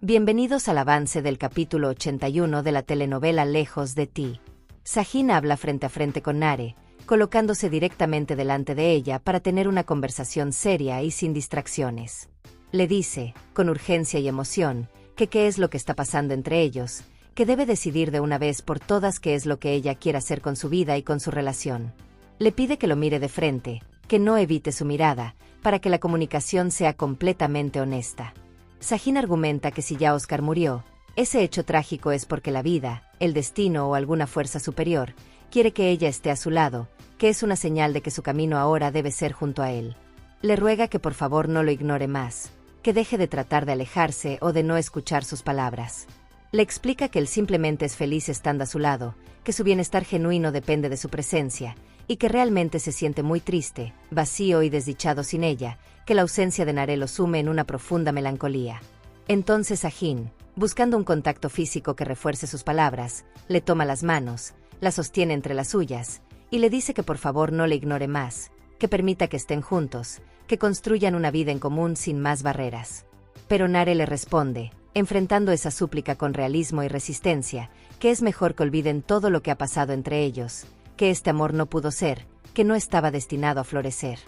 Bienvenidos al avance del capítulo 81 de la telenovela Lejos de ti. Sahin habla frente a frente con Nare, colocándose directamente delante de ella para tener una conversación seria y sin distracciones. Le dice, con urgencia y emoción, que qué es lo que está pasando entre ellos, que debe decidir de una vez por todas qué es lo que ella quiere hacer con su vida y con su relación. Le pide que lo mire de frente, que no evite su mirada, para que la comunicación sea completamente honesta. Sahin argumenta que si ya Oscar murió, ese hecho trágico es porque la vida, el destino o alguna fuerza superior, quiere que ella esté a su lado, que es una señal de que su camino ahora debe ser junto a él. Le ruega que por favor no lo ignore más, que deje de tratar de alejarse o de no escuchar sus palabras. Le explica que él simplemente es feliz estando a su lado, que su bienestar genuino depende de su presencia, y que realmente se siente muy triste, vacío y desdichado sin ella, que la ausencia de Nare lo sume en una profunda melancolía. Entonces Sahin, buscando un contacto físico que refuerce sus palabras, le toma las manos, la sostiene entre las suyas, y le dice que por favor no le ignore más, que permita que estén juntos, que construyan una vida en común sin más barreras. Pero Nare le responde, enfrentando esa súplica con realismo y resistencia, que es mejor que olviden todo lo que ha pasado entre ellos, que este amor no pudo ser, que no estaba destinado a florecer.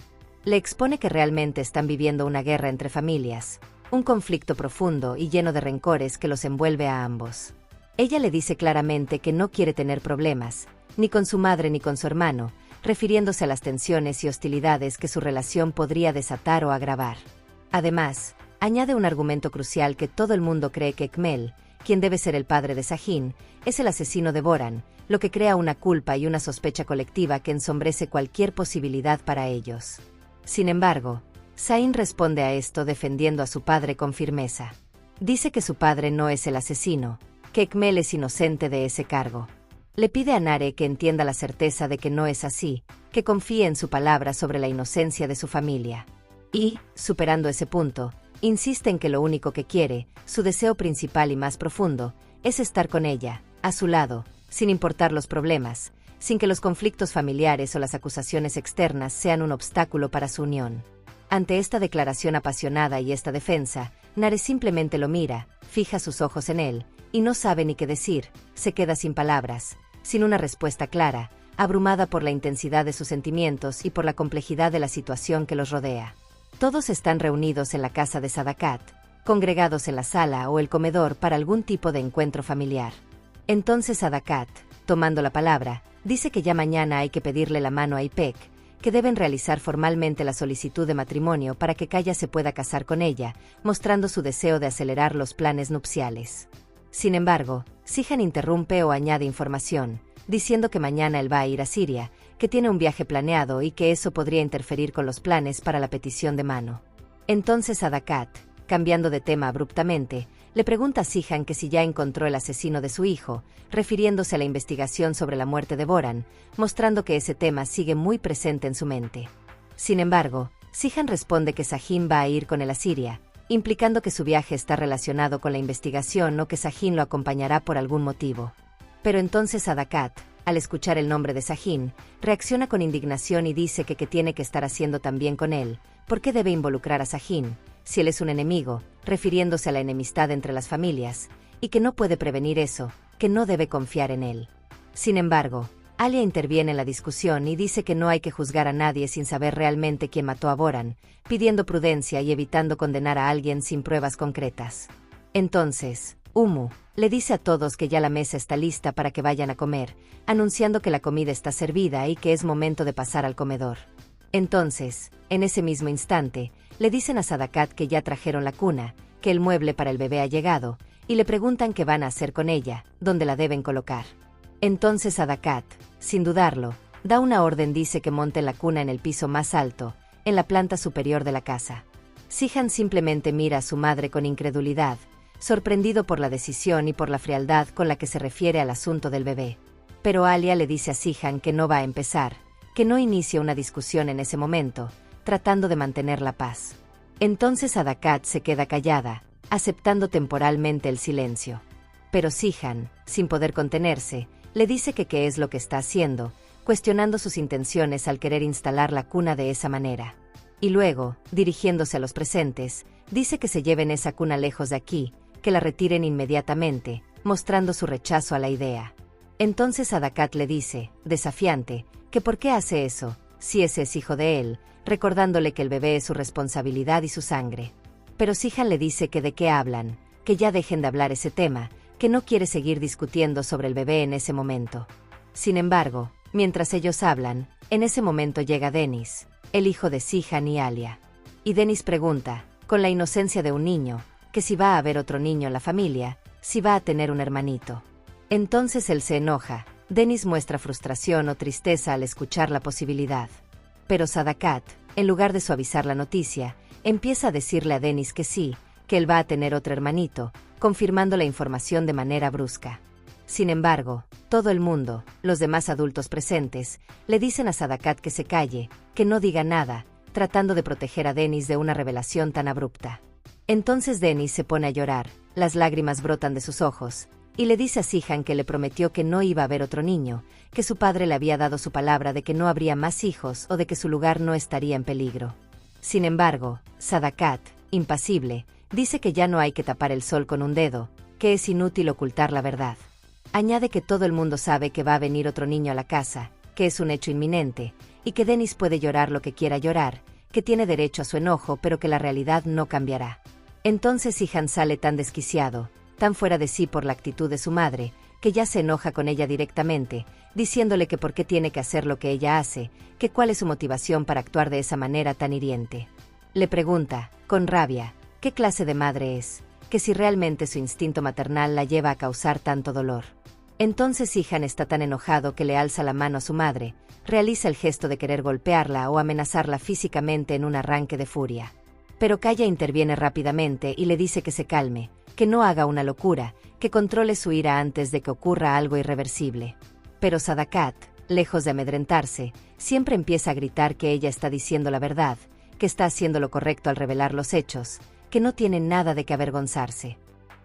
Le expone que realmente están viviendo una guerra entre familias, un conflicto profundo y lleno de rencores que los envuelve a ambos. Ella le dice claramente que no quiere tener problemas, ni con su madre ni con su hermano, refiriéndose a las tensiones y hostilidades que su relación podría desatar o agravar. Además, añade un argumento crucial que todo el mundo cree que Ekmel, quien debe ser el padre de Sahin, es el asesino de Boran, lo que crea una culpa y una sospecha colectiva que ensombrece cualquier posibilidad para ellos. Sin embargo, Sahin responde a esto defendiendo a su padre con firmeza. Dice que su padre no es el asesino, que Ekmel es inocente de ese cargo. Le pide a Nare que entienda la certeza de que no es así, que confíe en su palabra sobre la inocencia de su familia. Y, superando ese punto, insiste en que lo único que quiere, su deseo principal y más profundo, es estar con ella, a su lado, sin importar los problemas, sin que los conflictos familiares o las acusaciones externas sean un obstáculo para su unión. Ante esta declaración apasionada y esta defensa, Nare simplemente lo mira, fija sus ojos en él, y no sabe ni qué decir, se queda sin palabras, sin una respuesta clara, abrumada por la intensidad de sus sentimientos y por la complejidad de la situación que los rodea. Todos están reunidos en la casa de Sadakat, congregados en la sala o el comedor para algún tipo de encuentro familiar. Entonces Sadakat, tomando la palabra, dice que ya mañana hay que pedirle la mano a Ipek, que deben realizar formalmente la solicitud de matrimonio para que Kaya se pueda casar con ella, mostrando su deseo de acelerar los planes nupciales. Sin embargo, Sihan interrumpe o añade información, diciendo que mañana él va a ir a Siria, que tiene un viaje planeado y que eso podría interferir con los planes para la petición de mano. Entonces Sadakat, cambiando de tema abruptamente, le pregunta a Sihan que si ya encontró el asesino de su hijo, refiriéndose a la investigación sobre la muerte de Boran, mostrando que ese tema sigue muy presente en su mente. Sin embargo, Sihan responde que Sahin va a ir con él a Siria, implicando que su viaje está relacionado con la investigación o que Sahin lo acompañará por algún motivo. Pero entonces Sadakat, al escuchar el nombre de Sahin, reacciona con indignación y dice que qué tiene que estar haciendo también con él, por qué debe involucrar a Sahin, si él es un enemigo, refiriéndose a la enemistad entre las familias, y que no puede prevenir eso, que no debe confiar en él. Sin embargo, Alia interviene en la discusión y dice que no hay que juzgar a nadie sin saber realmente quién mató a Boran, pidiendo prudencia y evitando condenar a alguien sin pruebas concretas. Entonces, Umu le dice a todos que ya la mesa está lista para que vayan a comer, anunciando que la comida está servida y que es momento de pasar al comedor. Entonces, en ese mismo instante, le dicen a Sadakat que ya trajeron la cuna, que el mueble para el bebé ha llegado, y le preguntan qué van a hacer con ella, dónde la deben colocar. Entonces Sadakat, sin dudarlo, da una orden, dice que monten la cuna en el piso más alto, en la planta superior de la casa. Sihan simplemente mira a su madre con incredulidad, sorprendido por la decisión y por la frialdad con la que se refiere al asunto del bebé. Pero Alia le dice a Sihan que no va a empezar, que no inicie una discusión en ese momento, tratando de mantener la paz. Entonces Sadakat se queda callada, aceptando temporalmente el silencio. Pero Sihan, sin poder contenerse, le dice que qué es lo que está haciendo, cuestionando sus intenciones al querer instalar la cuna de esa manera. Y luego, dirigiéndose a los presentes, dice que se lleven esa cuna lejos de aquí, que la retiren inmediatamente, mostrando su rechazo a la idea. Entonces Sadakat le dice, desafiante, que por qué hace eso, si ese es hijo de él, recordándole que el bebé es su responsabilidad y su sangre. Pero Sihan le dice que de qué hablan, que ya dejen de hablar ese tema, que no quiere seguir discutiendo sobre el bebé en ese momento. Sin embargo, mientras ellos hablan, en ese momento llega Dennis, el hijo de Sihan y Alia. Y Dennis pregunta, con la inocencia de un niño, que si va a haber otro niño en la familia, si va a tener un hermanito. Entonces él se enoja. Dennis muestra frustración o tristeza al escuchar la posibilidad. Pero Sadakat, en lugar de suavizar la noticia, empieza a decirle a Dennis que sí, que él va a tener otro hermanito, confirmando la información de manera brusca. Sin embargo, todo el mundo, los demás adultos presentes, le dicen a Sadakat que se calle, que no diga nada, tratando de proteger a Dennis de una revelación tan abrupta. Entonces Dennis se pone a llorar, las lágrimas brotan de sus ojos, y le dice a Sihan que le prometió que no iba a haber otro niño, que su padre le había dado su palabra de que no habría más hijos o de que su lugar no estaría en peligro. Sin embargo, Sadakat, impasible, dice que ya no hay que tapar el sol con un dedo, que es inútil ocultar la verdad. Añade que todo el mundo sabe que va a venir otro niño a la casa, que es un hecho inminente, y que Dennis puede llorar lo que quiera llorar, que tiene derecho a su enojo pero que la realidad no cambiará. Entonces Sihan sale tan desquiciado, tan fuera de sí por la actitud de su madre, que ya se enoja con ella directamente, diciéndole que por qué tiene que hacer lo que ella hace, que cuál es su motivación para actuar de esa manera tan hiriente. Le pregunta, con rabia, qué clase de madre es, que si realmente su instinto maternal la lleva a causar tanto dolor. Entonces Sihan está tan enojado que le alza la mano a su madre, realiza el gesto de querer golpearla o amenazarla físicamente en un arranque de furia. Pero Kaya interviene rápidamente y le dice que se calme, que no haga una locura, que controle su ira antes de que ocurra algo irreversible. Pero Sadakat, lejos de amedrentarse, siempre empieza a gritar que ella está diciendo la verdad, que está haciendo lo correcto al revelar los hechos, que no tiene nada de qué avergonzarse.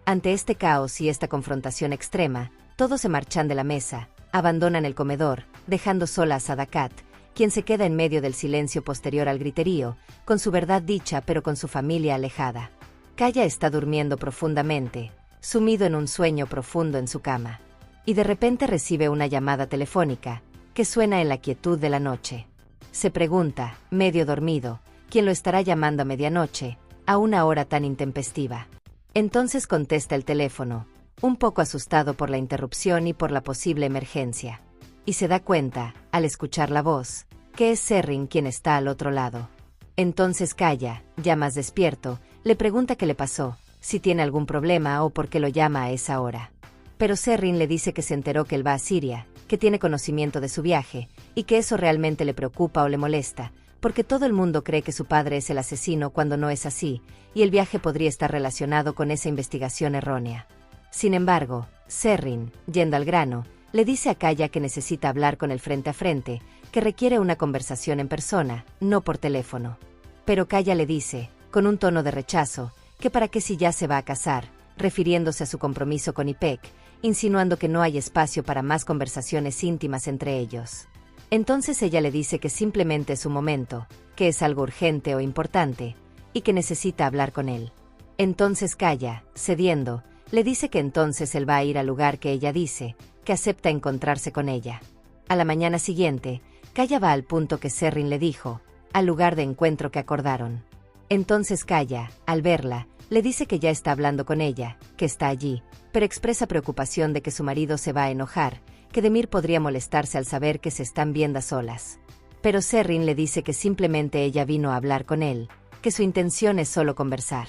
Ante este caos y esta confrontación extrema, todos se marchan de la mesa, abandonan el comedor, dejando sola a Sadakat, quien se queda en medio del silencio posterior al griterío, con su verdad dicha pero con su familia alejada. Kaya está durmiendo profundamente, sumido en un sueño profundo en su cama. Y de repente recibe una llamada telefónica, que suena en la quietud de la noche. Se pregunta, medio dormido, quién lo estará llamando a medianoche, a una hora tan intempestiva. Entonces contesta el teléfono, un poco asustado por la interrupción y por la posible emergencia. Y se da cuenta, al escuchar la voz, que es Serrin quien está al otro lado. Entonces Kaya, ya más despierto, le pregunta qué le pasó, si tiene algún problema o por qué lo llama a esa hora. Pero Serrin le dice que se enteró que él va a Siria, que tiene conocimiento de su viaje, y que eso realmente le preocupa o le molesta, porque todo el mundo cree que su padre es el asesino cuando no es así, y el viaje podría estar relacionado con esa investigación errónea. Sin embargo, Serrin, yendo al grano, le dice a Kaya que necesita hablar con él frente a frente, que requiere una conversación en persona, no por teléfono. Pero Kaya le dice, con un tono de rechazo, que para qué si ya se va a casar, refiriéndose a su compromiso con Ipek, insinuando que no hay espacio para más conversaciones íntimas entre ellos. Entonces ella le dice que simplemente es su momento, que es algo urgente o importante, y que necesita hablar con él. Entonces Kaya, cediendo, le dice que entonces él va a ir al lugar que ella dice, que acepta encontrarse con ella. A la mañana siguiente, Kaya va al punto que Serrin le dijo, al lugar de encuentro que acordaron. Entonces Kaya, al verla, le dice que ya está hablando con ella, que está allí, pero expresa preocupación de que su marido se va a enojar, que Demir podría molestarse al saber que se están viendo a solas. Pero Serrin le dice que simplemente ella vino a hablar con él, que su intención es solo conversar.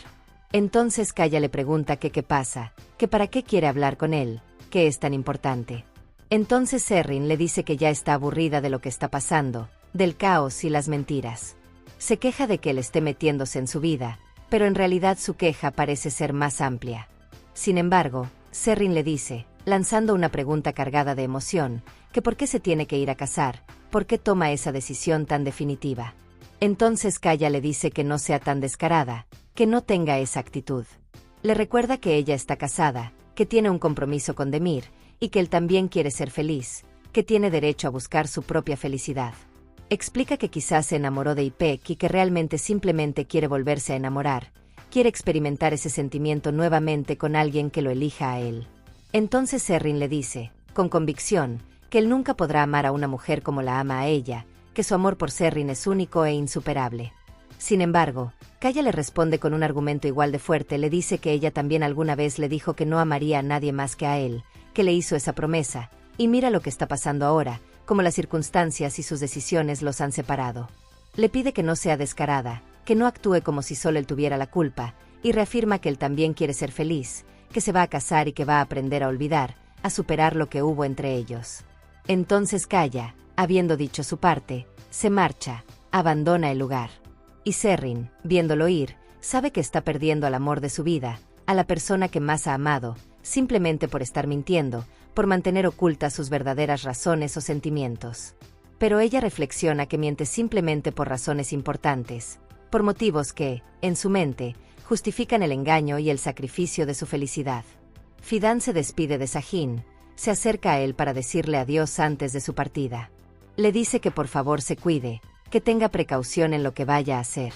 Entonces Kaya le pregunta que qué pasa, que para qué quiere hablar con él, que es tan importante. Entonces Serrin le dice que ya está aburrida de lo que está pasando, del caos y las mentiras. Se queja de que él esté metiéndose en su vida, pero en realidad su queja parece ser más amplia. Sin embargo, Serrin le dice, lanzando una pregunta cargada de emoción, que por qué se tiene que ir a casar, por qué toma esa decisión tan definitiva. Entonces Kaya le dice que no sea tan descarada, que no tenga esa actitud. Le recuerda que ella está casada, que tiene un compromiso con Demir, y que él también quiere ser feliz, que tiene derecho a buscar su propia felicidad. Explica que quizás se enamoró de Ipek y que realmente simplemente quiere volverse a enamorar, quiere experimentar ese sentimiento nuevamente con alguien que lo elija a él. Entonces Serrin le dice, con convicción, que él nunca podrá amar a una mujer como la ama a ella, que su amor por Serrin es único e insuperable. Sin embargo, Kaya le responde con un argumento igual de fuerte, le dice que ella también alguna vez le dijo que no amaría a nadie más que a él, que le hizo esa promesa, y mira lo que está pasando ahora, como las circunstancias y sus decisiones los han separado. Le pide que no sea descarada, que no actúe como si solo él tuviera la culpa, y reafirma que él también quiere ser feliz, que se va a casar y que va a aprender a olvidar, a superar lo que hubo entre ellos. Entonces Kaya, habiendo dicho su parte, se marcha, abandona el lugar. Y Serrin, viéndolo ir, sabe que está perdiendo al amor de su vida, a la persona que más ha amado, simplemente por estar mintiendo, por mantener ocultas sus verdaderas razones o sentimientos. Pero ella reflexiona que miente simplemente por razones importantes, por motivos que, en su mente, justifican el engaño y el sacrificio de su felicidad. Fidan se despide de Sajin, se acerca a él para decirle adiós antes de su partida. Le dice que por favor se cuide, que tenga precaución en lo que vaya a hacer.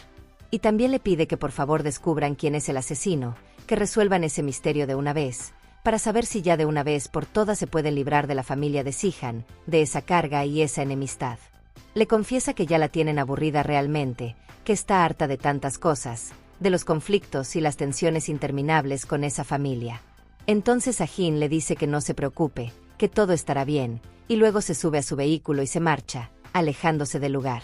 Y también le pide que por favor descubran quién es el asesino, que resuelvan ese misterio de una vez, para saber si ya de una vez por todas se pueden librar de la familia de Sihan, de esa carga y esa enemistad. Le confiesa que ya la tienen aburrida realmente, que está harta de tantas cosas, de los conflictos y las tensiones interminables con esa familia. Entonces Sajin le dice que no se preocupe, que todo estará bien, y luego se sube a su vehículo y se marcha, alejándose del lugar.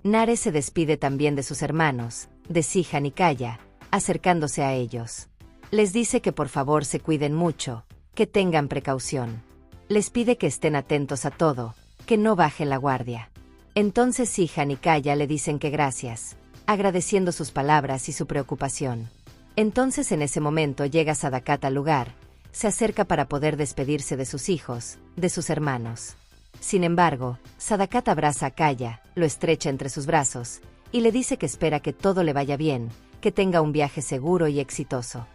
Nare se despide también de sus hermanos, de Sihan y Kaya, acercándose a ellos. Les dice que por favor se cuiden mucho, que tengan precaución. Les pide que estén atentos a todo, que no bajen la guardia. Entonces Sihan y Kaya le dicen que gracias, agradeciendo sus palabras y su preocupación. Entonces en ese momento llega Sadakat al lugar, se acerca para poder despedirse de sus hijos, de sus hermanos. Sin embargo, Sadakat abraza a Kaya, lo estrecha entre sus brazos, y le dice que espera que todo le vaya bien, que tenga un viaje seguro y exitoso.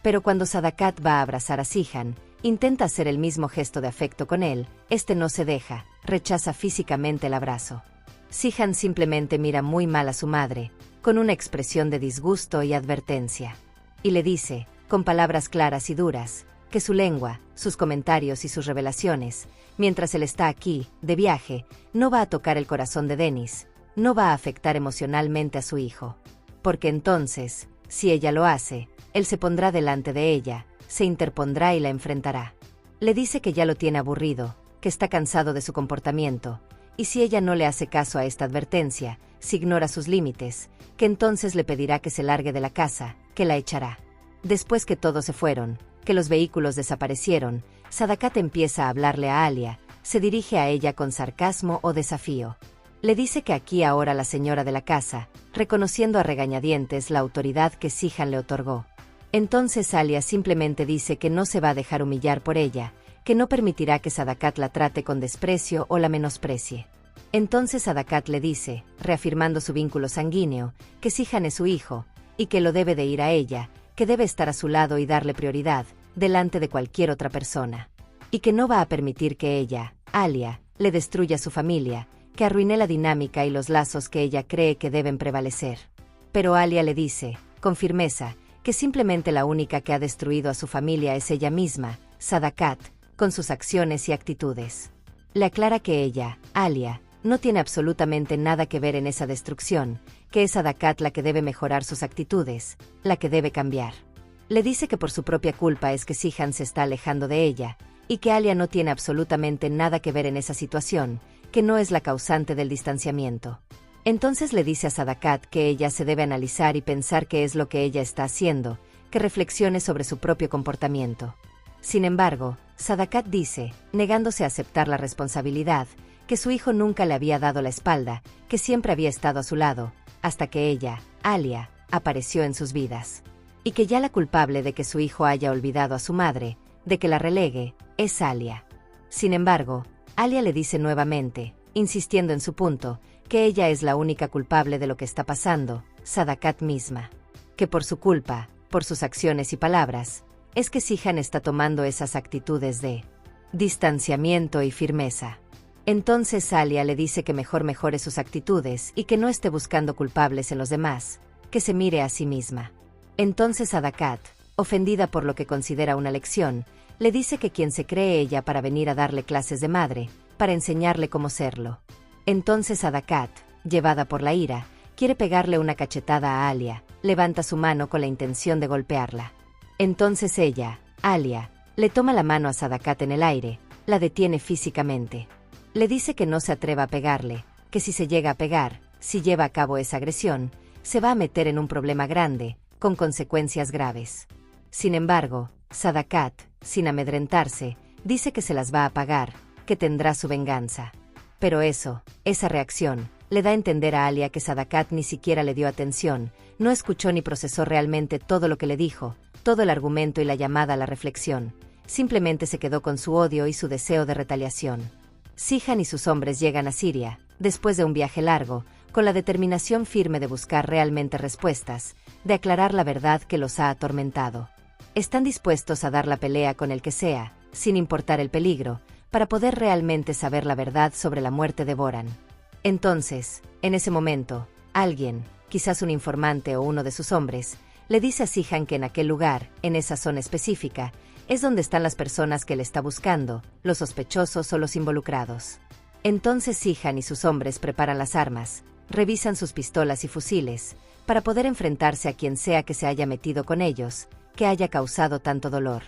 Pero cuando Sadakat va a abrazar a Sihan, intenta hacer el mismo gesto de afecto con él, este no se deja, rechaza físicamente el abrazo. Sihan simplemente mira muy mal a su madre, con una expresión de disgusto y advertencia. Y le dice, con palabras claras y duras, que su lengua, sus comentarios y sus revelaciones, mientras él está aquí, de viaje, no va a tocar el corazón de Dennis, no va a afectar emocionalmente a su hijo. Porque entonces, si ella lo hace, él se pondrá delante de ella, se interpondrá y la enfrentará. Le dice que ya lo tiene aburrido, que está cansado de su comportamiento, y si ella no le hace caso a esta advertencia, si ignora sus límites, que entonces le pedirá que se largue de la casa, que la echará. Después que todos se fueron, que los vehículos desaparecieron, Sadakat empieza a hablarle a Alia, se dirige a ella con sarcasmo o desafío. Le dice que aquí ahora la señora de la casa, reconociendo a regañadientes la autoridad que Sihan le otorgó. Entonces Alia simplemente dice que no se va a dejar humillar por ella, que no permitirá que Sadakat la trate con desprecio o la menosprecie. Entonces Sadakat le dice, reafirmando su vínculo sanguíneo, que Sihan es su hijo, y que lo debe de ir a ella, que debe estar a su lado y darle prioridad, delante de cualquier otra persona. Y que no va a permitir que ella, Alia, le destruya a su familia, que arruine la dinámica y los lazos que ella cree que deben prevalecer. Pero Alia le dice, con firmeza, que simplemente la única que ha destruido a su familia es ella misma, Sadakat, con sus acciones y actitudes. Le aclara que ella, Alia, no tiene absolutamente nada que ver en esa destrucción, que es Sadakat la que debe mejorar sus actitudes, la que debe cambiar. Le dice que por su propia culpa es que Sihan se está alejando de ella, y que Alia no tiene absolutamente nada que ver en esa situación, que no es la causante del distanciamiento. Entonces le dice a Sadakat que ella se debe analizar y pensar qué es lo que ella está haciendo, que reflexione sobre su propio comportamiento. Sin embargo, Sadakat dice, negándose a aceptar la responsabilidad, que su hijo nunca le había dado la espalda, que siempre había estado a su lado, hasta que ella, Alia, apareció en sus vidas. Y que ya la culpable de que su hijo haya olvidado a su madre, de que la relegue, es Alia. Sin embargo, Alia le dice nuevamente, insistiendo en su punto, que ella es la única culpable de lo que está pasando, Sadakat misma. Que por su culpa, por sus acciones y palabras, es que Sihan está tomando esas actitudes de distanciamiento y firmeza. Entonces Alia le dice que mejor mejore sus actitudes y que no esté buscando culpables en los demás, que se mire a sí misma. Entonces Sadakat, ofendida por lo que considera una lección, le dice que quien se cree ella para venir a darle clases de madre, para enseñarle cómo serlo. Entonces Sadakat, llevada por la ira, quiere pegarle una cachetada a Alia, levanta su mano con la intención de golpearla. Entonces ella, Alia, le toma la mano a Sadakat en el aire, la detiene físicamente. Le dice que no se atreva a pegarle, que si se llega a pegar, si lleva a cabo esa agresión, se va a meter en un problema grande, con consecuencias graves. Sin embargo, Sadakat, sin amedrentarse, dice que se las va a pagar, que tendrá su venganza. Pero esa reacción, le da a entender a Alia que Sadakat ni siquiera le dio atención, no escuchó ni procesó realmente todo lo que le dijo, todo el argumento y la llamada a la reflexión. Simplemente se quedó con su odio y su deseo de retaliación. Sihan y sus hombres llegan a Siria, después de un viaje largo, con la determinación firme de buscar realmente respuestas, de aclarar la verdad que los ha atormentado. Están dispuestos a dar la pelea con el que sea, sin importar el peligro, para poder realmente saber la verdad sobre la muerte de Boran. Entonces, en ese momento, alguien, quizás un informante o uno de sus hombres, le dice a Sihan que en aquel lugar, en esa zona específica, es donde están las personas que él está buscando, los sospechosos o los involucrados. Entonces Sihan y sus hombres preparan las armas, revisan sus pistolas y fusiles, para poder enfrentarse a quien sea que se haya metido con ellos, que haya causado tanto dolor.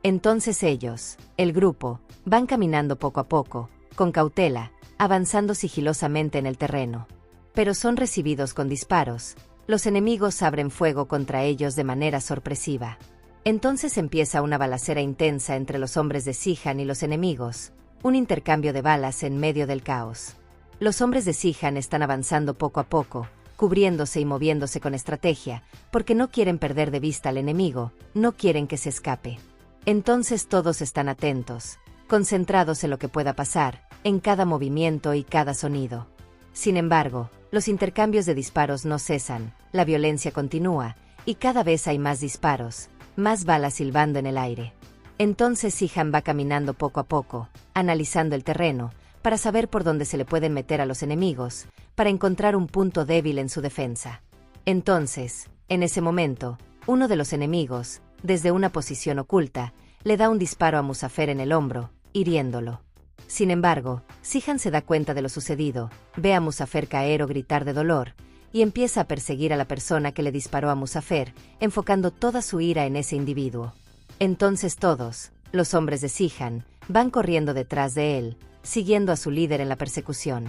Entonces ellos, el grupo, van caminando poco a poco, con cautela, avanzando sigilosamente en el terreno. Pero son recibidos con disparos, los enemigos abren fuego contra ellos de manera sorpresiva. Entonces empieza una balacera intensa entre los hombres de Sihan y los enemigos, un intercambio de balas en medio del caos. Los hombres de Sihan están avanzando poco a poco, cubriéndose y moviéndose con estrategia, porque no quieren perder de vista al enemigo, no quieren que se escape. Entonces todos están atentos, concentrados en lo que pueda pasar, en cada movimiento y cada sonido. Sin embargo, los intercambios de disparos no cesan, la violencia continúa, y cada vez hay más disparos, más balas silbando en el aire. Entonces Sihan va caminando poco a poco, analizando el terreno, para saber por dónde se le pueden meter a los enemigos, para encontrar un punto débil en su defensa. Entonces, en ese momento, uno de los enemigos, desde una posición oculta, le da un disparo a Muzafer en el hombro, hiriéndolo. Sin embargo, Sihan se da cuenta de lo sucedido, ve a Muzafer caer o gritar de dolor, y empieza a perseguir a la persona que le disparó a Muzafer, enfocando toda su ira en ese individuo. Entonces todos, los hombres de Sihan, van corriendo detrás de él, siguiendo a su líder en la persecución.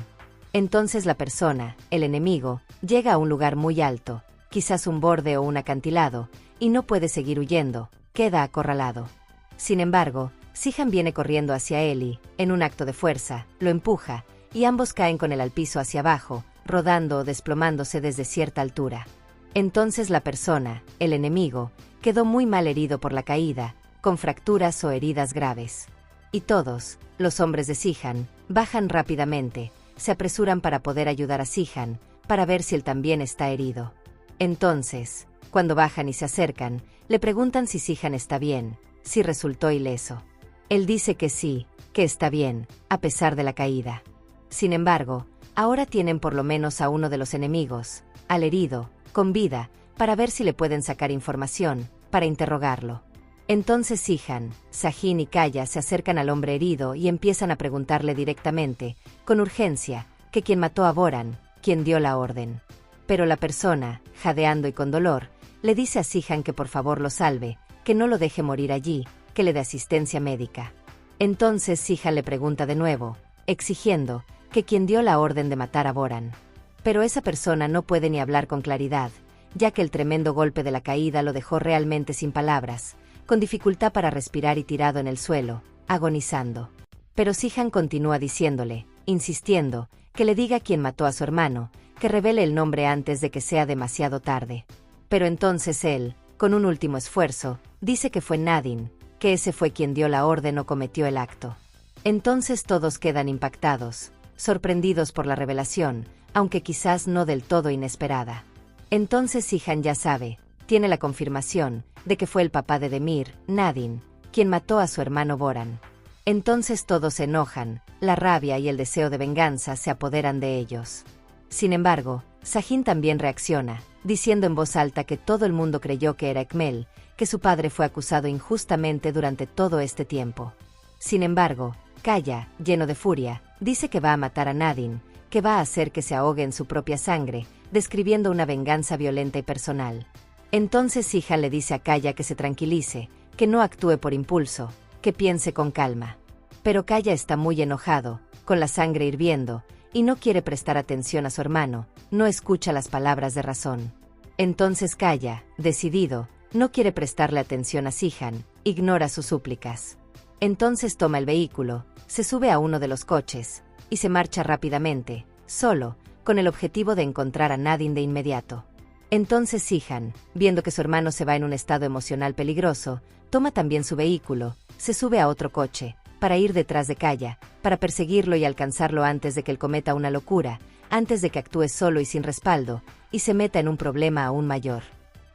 Entonces la persona, el enemigo, llega a un lugar muy alto, quizás un borde o un acantilado, y no puede seguir huyendo, queda acorralado. Sin embargo, Sihan viene corriendo hacia él y, en un acto de fuerza, lo empuja, y ambos caen con él al piso hacia abajo, rodando o desplomándose desde cierta altura. Entonces la persona, el enemigo, quedó muy mal herido por la caída, con fracturas o heridas graves. Y todos, los hombres de Sihan, bajan rápidamente, se apresuran para poder ayudar a Sihan, para ver si él también está herido. Entonces, cuando bajan y se acercan, le preguntan si Sihan está bien, si resultó ileso. Él dice que sí, que está bien, a pesar de la caída. Sin embargo, ahora tienen por lo menos a uno de los enemigos, al herido, con vida, para ver si le pueden sacar información, para interrogarlo. Entonces Sihan, Sajin y Kaya se acercan al hombre herido y empiezan a preguntarle directamente, con urgencia, que quién mató a Boran, quién dio la orden. Pero la persona, jadeando y con dolor, le dice a Sihan que por favor lo salve, que no lo deje morir allí, que le dé asistencia médica. Entonces Sihan le pregunta de nuevo, exigiendo, que quien dio la orden de matar a Boran. Pero esa persona no puede ni hablar con claridad, ya que el tremendo golpe de la caída lo dejó realmente sin palabras, con dificultad para respirar y tirado en el suelo, agonizando. Pero Sihan continúa diciéndole, insistiendo, que le diga quién mató a su hermano, que revele el nombre antes de que sea demasiado tarde. Pero entonces él, con un último esfuerzo, dice que fue Nadin, que ese fue quien dio la orden o cometió el acto. Entonces todos quedan impactados, sorprendidos por la revelación, aunque quizás no del todo inesperada. Entonces Sihan ya sabe, tiene la confirmación, de que fue el papá de Demir, Nadin, quien mató a su hermano Boran. Entonces todos se enojan, la rabia y el deseo de venganza se apoderan de ellos. Sin embargo, Sajin también reacciona, diciendo en voz alta que todo el mundo creyó que era Ekmel, que su padre fue acusado injustamente durante todo este tiempo. Sin embargo, Kaya, lleno de furia, dice que va a matar a Nadine, que va a hacer que se ahogue en su propia sangre, describiendo una venganza violenta y personal. Entonces Sihan le dice a Kaya que se tranquilice, que no actúe por impulso, que piense con calma. Pero Kaya está muy enojado, con la sangre hirviendo, y no quiere prestar atención a su hermano, no escucha las palabras de razón. Entonces Kaya, decidido, no quiere prestarle atención a Sihan, ignora sus súplicas. Entonces toma el vehículo, se sube a uno de los coches, y se marcha rápidamente, solo, con el objetivo de encontrar a Nadine de inmediato. Entonces Sihan, viendo que su hermano se va en un estado emocional peligroso, toma también su vehículo, se sube a otro coche, para ir detrás de Kaya, para perseguirlo y alcanzarlo antes de que él cometa una locura, antes de que actúe solo y sin respaldo, y se meta en un problema aún mayor.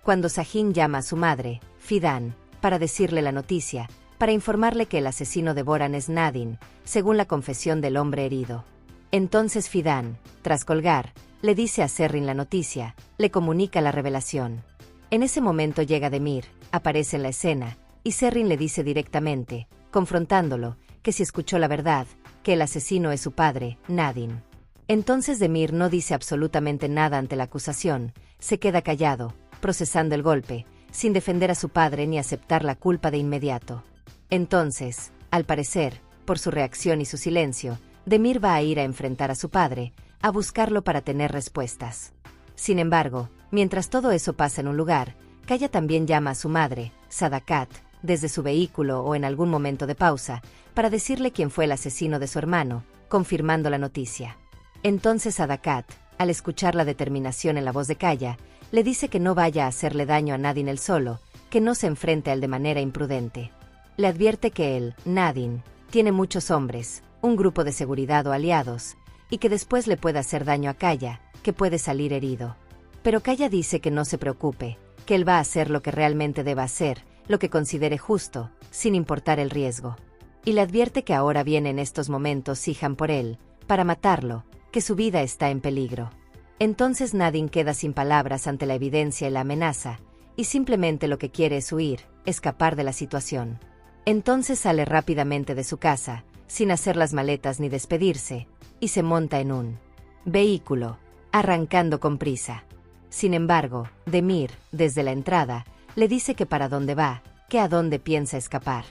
Cuando Sajin llama a su madre, Fidan, para decirle la noticia, para informarle que el asesino de Boran es Nadine, según la confesión del hombre herido. Entonces Fidan, tras colgar, le dice a Serrin la noticia, le comunica la revelación. En ese momento llega Demir, aparece en la escena, y Serrin le dice directamente, confrontándolo, que si escuchó la verdad, que el asesino es su padre, Nadine. Entonces Demir no dice absolutamente nada ante la acusación, se queda callado, procesando el golpe, sin defender a su padre ni aceptar la culpa de inmediato. Entonces, al parecer, por su reacción y su silencio, Demir va a ir a enfrentar a su padre, a buscarlo para tener respuestas. Sin embargo, mientras todo eso pasa en un lugar, Kaya también llama a su madre, Sadakat, desde su vehículo o en algún momento de pausa, para decirle quién fue el asesino de su hermano, confirmando la noticia. Entonces Sadakat, al escuchar la determinación en la voz de Kaya, le dice que no vaya a hacerle daño a Nadine él solo, que no se enfrente a él de manera imprudente. Le advierte que él, Nadine, tiene muchos hombres, un grupo de seguridad o aliados, y que después le puede hacer daño a Kaya, que puede salir herido. Pero Kaya dice que no se preocupe, que él va a hacer lo que realmente deba hacer, lo que considere justo, sin importar el riesgo. Y le advierte que ahora viene en estos momentos Sihan por él, para matarlo, que su vida está en peligro. Entonces Nadine queda sin palabras ante la evidencia y la amenaza, y simplemente lo que quiere es huir, escapar de la situación. Entonces sale rápidamente de su casa, sin hacer las maletas ni despedirse, y se monta en un vehículo, arrancando con prisa. Sin embargo, Demir, desde la entrada, le dice que para dónde va, que a dónde piensa escapar.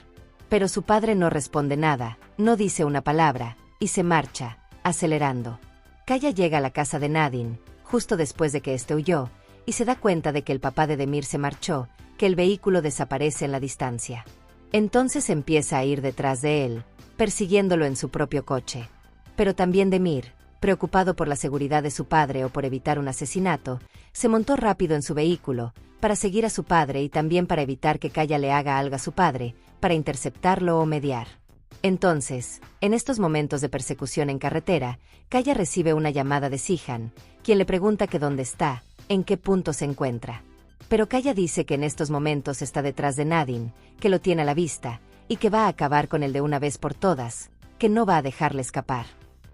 Pero su padre no responde nada, no dice una palabra, y se marcha, acelerando. Kaya llega a la casa de Nadine, justo después de que éste huyó, y se da cuenta de que el papá de Demir se marchó, que el vehículo desaparece en la distancia. Entonces empieza a ir detrás de él, persiguiéndolo en su propio coche. Pero también Demir, preocupado por la seguridad de su padre o por evitar un asesinato, se montó rápido en su vehículo, para seguir a su padre y también para evitar que Kaya le haga algo a su padre, para interceptarlo o mediar. Entonces, en estos momentos de persecución en carretera, Kaya recibe una llamada de Sihan, quien le pregunta que dónde está, en qué punto se encuentra. Pero Kaya dice que en estos momentos está detrás de Nadine, que lo tiene a la vista, y que va a acabar con él de una vez por todas, que no va a dejarle escapar.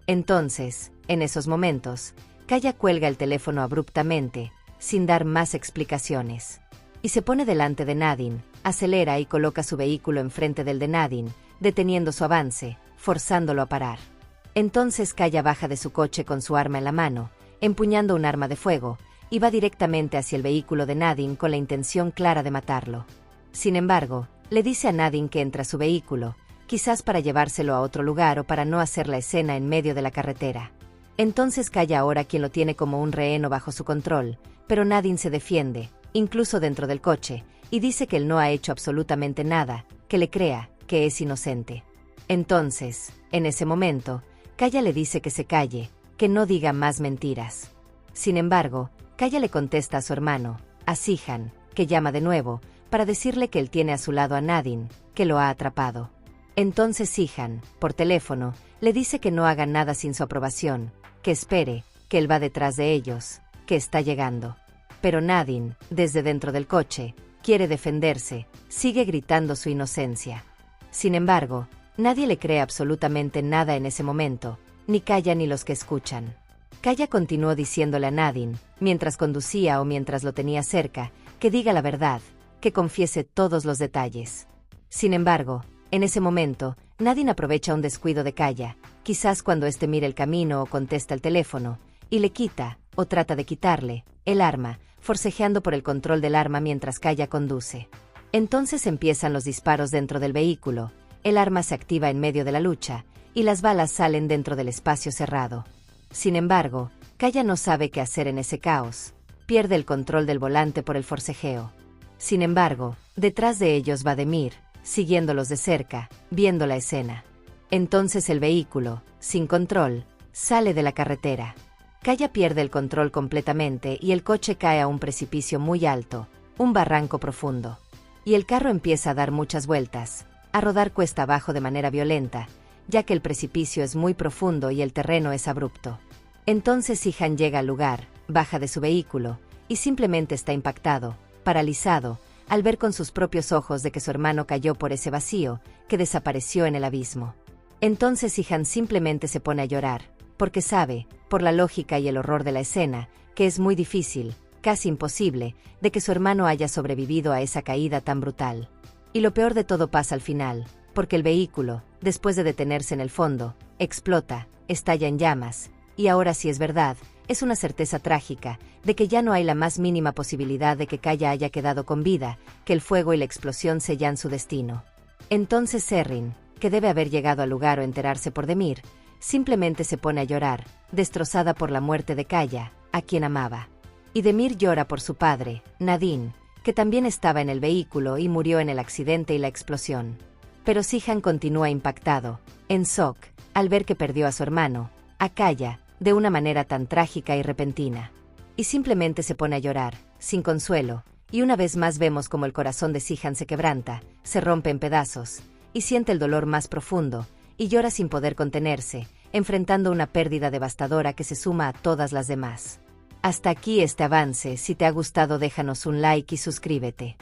Entonces, en esos momentos, Kaya cuelga el teléfono abruptamente, sin dar más explicaciones. Y se pone delante de Nadine, acelera y coloca su vehículo enfrente del de Nadine, deteniendo su avance, forzándolo a parar. Entonces Kaya baja de su coche con su arma en la mano, empuñando un arma de fuego, y va directamente hacia el vehículo de Nadine con la intención clara de matarlo. Sin embargo, le dice a Nadine que entra a su vehículo, quizás para llevárselo a otro lugar o para no hacer la escena en medio de la carretera. Entonces Kaya ahora quien lo tiene como un rehén o bajo su control, pero Nadine se defiende, incluso dentro del coche, y dice que él no ha hecho absolutamente nada, que le crea, que es inocente. Entonces, en ese momento, Kaya le dice que se calle, que no diga más mentiras. Sin embargo, Kaya le contesta a su hermano, a Sihan, que llama de nuevo, para decirle que él tiene a su lado a Nadine, que lo ha atrapado. Entonces Sihan, por teléfono, le dice que no haga nada sin su aprobación, que espere, que él va detrás de ellos, que está llegando. Pero Nadine, desde dentro del coche, quiere defenderse, sigue gritando su inocencia. Sin embargo, nadie le cree absolutamente nada en ese momento, ni Kaya ni los que escuchan. Kaya continuó diciéndole a Nadine, mientras conducía o mientras lo tenía cerca, que diga la verdad, que confiese todos los detalles. Sin embargo, en ese momento, Nadine aprovecha un descuido de Kaya, quizás cuando éste mira el camino o contesta el teléfono, y le quita, o trata de quitarle, el arma, forcejeando por el control del arma mientras Kaya conduce. Entonces empiezan los disparos dentro del vehículo, el arma se activa en medio de la lucha, y las balas salen dentro del espacio cerrado. Sin embargo, Kaya no sabe qué hacer en ese caos, pierde el control del volante por el forcejeo. Sin embargo, detrás de ellos va Demir, siguiéndolos de cerca, viendo la escena. Entonces el vehículo, sin control, sale de la carretera. Kaya pierde el control completamente y el coche cae a un precipicio muy alto, un barranco profundo. Y el carro empieza a dar muchas vueltas, a rodar cuesta abajo de manera violenta, ya que el precipicio es muy profundo y el terreno es abrupto. Entonces Sihan llega al lugar, baja de su vehículo, y simplemente está impactado, paralizado, al ver con sus propios ojos de que su hermano cayó por ese vacío, que desapareció en el abismo. Entonces Sihan simplemente se pone a llorar, porque sabe, por la lógica y el horror de la escena, que es muy difícil, casi imposible, de que su hermano haya sobrevivido a esa caída tan brutal. Y lo peor de todo pasa al final, porque el vehículo, después de detenerse en el fondo, explota, estalla en llamas, y ahora sí es verdad, es una certeza trágica, de que ya no hay la más mínima posibilidad de que Kaya haya quedado con vida, que el fuego y la explosión sellan su destino. Entonces Serrin, que debe haber llegado al lugar o enterarse por Demir, simplemente se pone a llorar, destrozada por la muerte de Kaya, a quien amaba. Y Demir llora por su padre, Nadine, que también estaba en el vehículo y murió en el accidente y la explosión. Pero Sihan continúa impactado, en shock, al ver que perdió a su hermano, a Kaya, de una manera tan trágica y repentina. Y simplemente se pone a llorar, sin consuelo, y una vez más vemos como el corazón de Sihan se quebranta, se rompe en pedazos, y siente el dolor más profundo, y llora sin poder contenerse, enfrentando una pérdida devastadora que se suma a todas las demás. Hasta aquí este avance. Si te ha gustado déjanos un like y suscríbete.